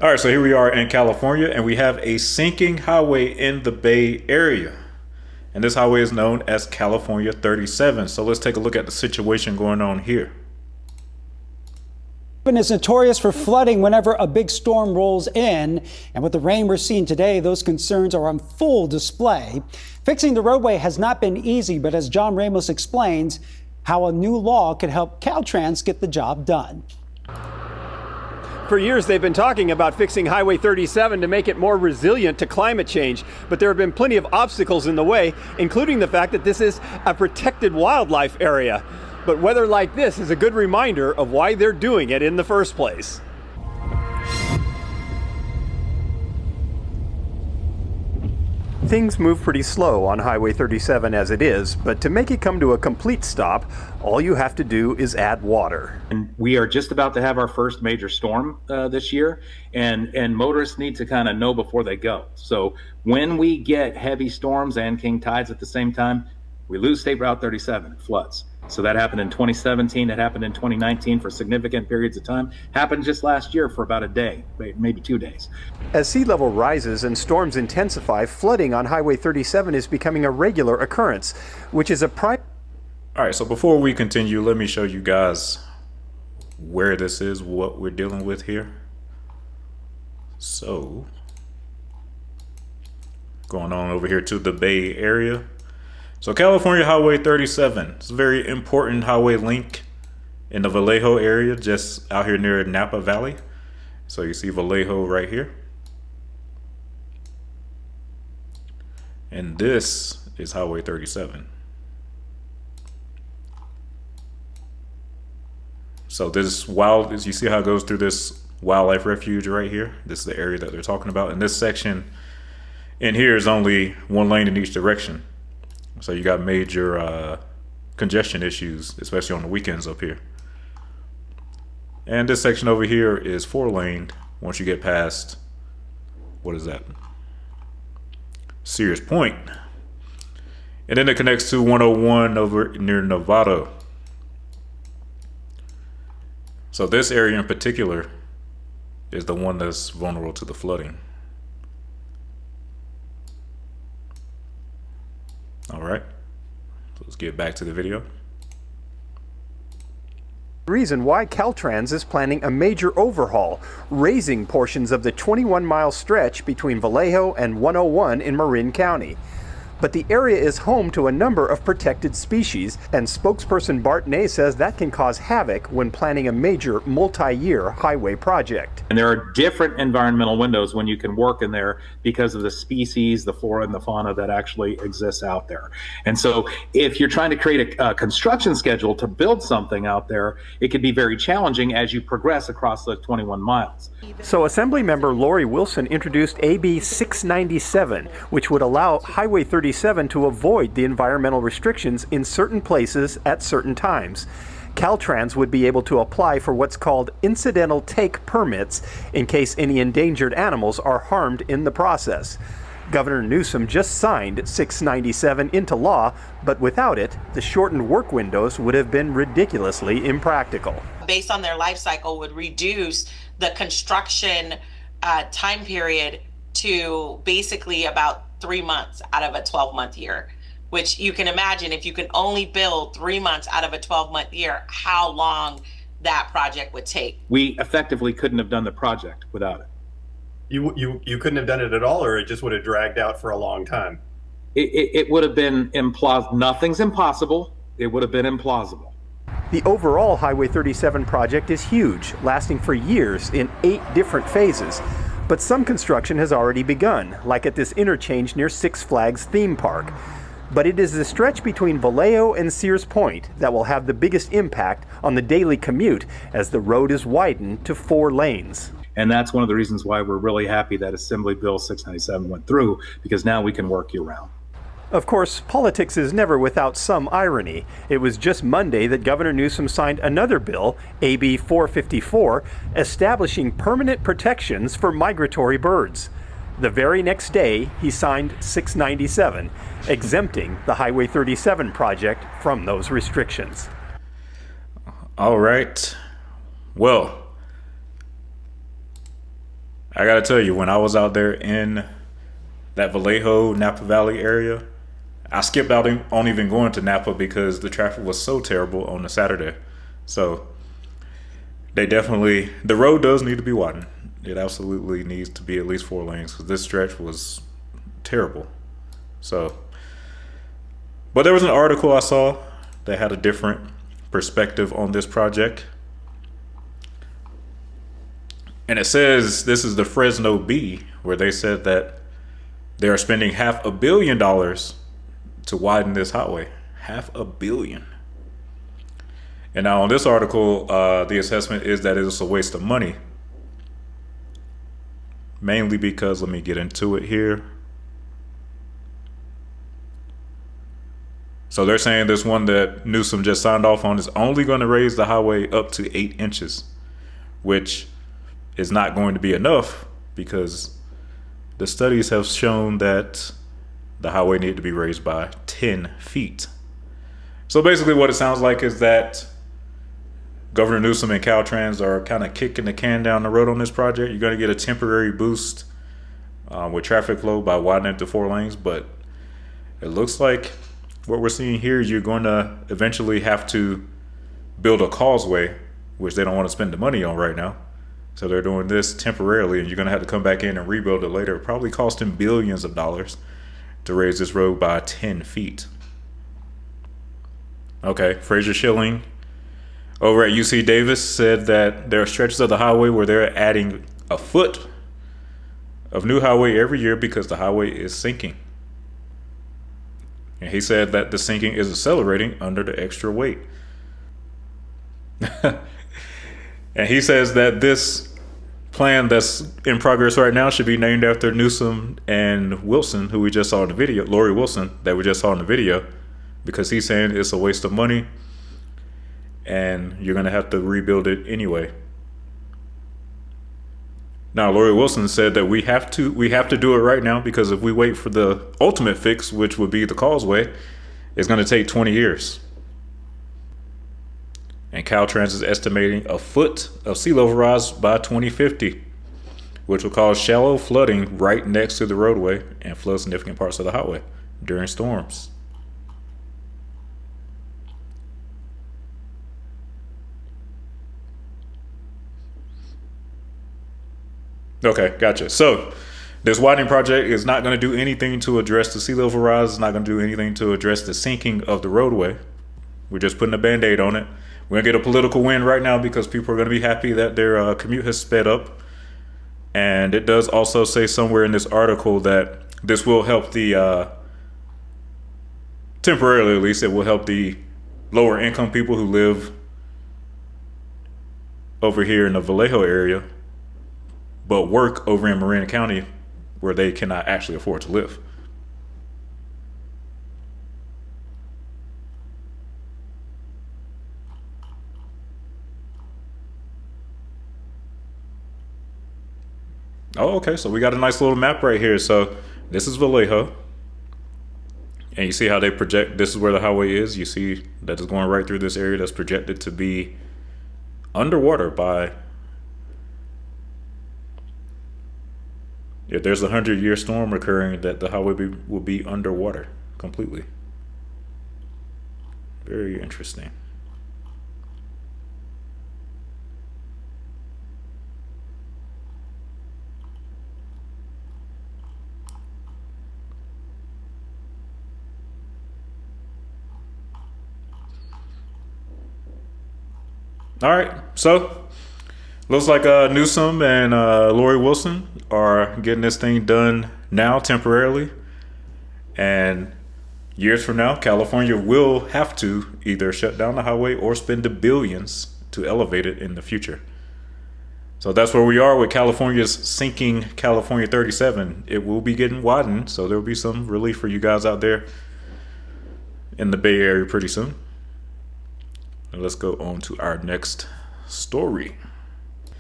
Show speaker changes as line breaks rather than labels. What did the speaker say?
All right, so here we are in California, and we have a sinking highway in the Bay Area. And this highway is known as California 37. So let's take a look at the situation going on here.
Is notorious for flooding whenever a big storm rolls in. And with the rain we're seeing today, those concerns are on full display. Fixing the roadway has not been easy, but as John Ramos explains, how a new law could help Caltrans get the job done.
For years, they've been talking about fixing Highway 37 to make it more resilient to climate change, but there have been plenty of obstacles in the way, including the fact that this is a protected wildlife area. But weather like this is a good reminder of why they're doing it in the first place. Things move pretty slow on Highway 37 as it is, but to make it come to a complete stop, all you have to do is add water.
And we are just about to have our first major storm this year, and motorists need to kind of know before they go. So when we get heavy storms and king tides at the same time, we lose State Route 37, it floods. So that happened in 2017, it happened in 2019 for significant periods of time, happened just last year for about a day, maybe 2 days.
As sea level rises and storms intensify, flooding on Highway 37 is becoming a regular occurrence, which is a prime.
All right, so before we continue, let me show you guys where this is, what we're dealing with here. So, going on over here to the Bay Area. So California Highway 37, it's a very important highway link in the Vallejo area, just out here near Napa Valley. So you see Vallejo right here. And this is Highway 37. So this as you see how it goes through this wildlife refuge right here. This is the area that they're talking about. And this section in here is only one lane in each direction. So you got major congestion issues, especially on the weekends up here. And this section over here is 4-laned once you get past, what is that? Sears Point. And then it connects to 101 over near Novato. So this area in particular is the one that's vulnerable to the flooding. All right, so let's get back to the video.
Reason why Caltrans is planning a major overhaul, raising portions of the 21-mile stretch between Vallejo and 101 in Marin County. But the area is home to a number of protected species, and spokesperson Bart Ney says that can cause havoc when planning a major multi-year highway project.
And there are different environmental windows when you can work in there because of the species, the flora and the fauna that actually exists out there. And so if you're trying to create a construction schedule to build something out there, it could be very challenging as you progress across the 21 miles.
So Assemblymember Lori Wilson introduced AB 697, which would allow Highway 37 to avoid the environmental restrictions in certain places at certain times. Caltrans would be able to apply for what's called incidental take permits in case any endangered animals are harmed in the process. Governor Newsom just signed 697 into law, but without it, the shortened work windows would have been ridiculously impractical.
Based on their life cycle, would reduce the construction time period to basically about 3 months out of a 12-month year, which you can imagine if you can only build 3 months out of a 12-month year, how long that project would take.
We effectively couldn't have done the project without it.
You couldn't have done it at all, or it just would have dragged out for a long time?
It would have been implausible. Nothing's impossible. It would have been implausible.
The overall Highway 37 project is huge, lasting for years in 8 different phases. But some construction has already begun, like at this interchange near Six Flags theme park. But it is the stretch between Vallejo and Sears Point that will have the biggest impact on the daily commute as the road is widened to 4 lanes.
And that's one of the reasons why we're really happy that Assembly Bill 697 went through, because now we can work year-round.
Of course, politics is never without some irony. It was just Monday that Governor Newsom signed another bill, AB 454, establishing permanent protections for migratory birds. The very next day, he signed 697, exempting the Highway 37 project from those restrictions.
All right. Well, I gotta tell you, when I was out there in that Vallejo, Napa Valley area, I skipped out on even going to Napa because the traffic was so terrible on the Saturday. So the road does need to be widened. It absolutely needs to be at least 4 lanes because this stretch was terrible. So, but there was an article I saw that had a different perspective on this project. And it says this is the Fresno Bee, where they said that they are spending $500 million to widen this highway. $500 million. And now on this article, the assessment is that it's a waste of money. Mainly because, let me get into it here. So they're saying this one that Newsom just signed off on is only going to raise the highway up to 8 inches, which is not going to be enough because the studies have shown that the highway needed to be raised by 10 feet. So basically what it sounds like is that Governor Newsom and Caltrans are kind of kicking the can down the road on this project. You're going to get a temporary boost with traffic flow by widening it to 4 lanes, but it looks like what we're seeing here is you're going to eventually have to build a causeway, which they don't want to spend the money on right now. So they're doing this temporarily, and you're going to have to come back in and rebuild it later. Probably costing billions of dollars to raise this road by 10 feet. Okay, Fraser Schilling over at UC Davis said that there are stretches of the highway where they're adding a foot of new highway every year because the highway is sinking. And he said that the sinking is accelerating under the extra weight. And he says that this plan that's in progress right now should be named after Newsom and Wilson, who we just saw in the video, Lori Wilson, that we just saw in the video, because he's saying it's a waste of money and you're going to have to rebuild it anyway. Now, Lori Wilson said that we have to do it right now because if we wait for the ultimate fix, which would be the causeway, it's going to take 20 years. And Caltrans is estimating a foot of sea level rise by 2050, which will cause shallow flooding right next to the roadway and flood significant parts of the highway during storms. Okay, gotcha. So this widening project is not going to do anything to address the sea level rise. It's not going to do anything to address the sinking of the roadway. We're just putting a Band-Aid on it. We're going to get a political win right now because people are going to be happy that their commute has sped up. And it does also say somewhere in this article that this will help the, temporarily at least, it will help the lower income people who live over here in the Vallejo area, but work over in Marin County where they cannot actually afford to live. Oh, okay, so we got a nice little map right here. So this is Vallejo. And you see how they project, this is where the highway is. You see that it's going right through this area that's projected to be underwater by, if there's a 100-year storm occurring, that the highway will be underwater completely. Very interesting. All right, so looks like Newsom and Lori Wilson are getting this thing done now temporarily. And years from now, California will have to either shut down the highway or spend the billions to elevate it in the future. So that's where we are with California's sinking California 37. It will be getting widened, so there will be some relief for you guys out there in the Bay Area pretty soon. And let's go on to our next story.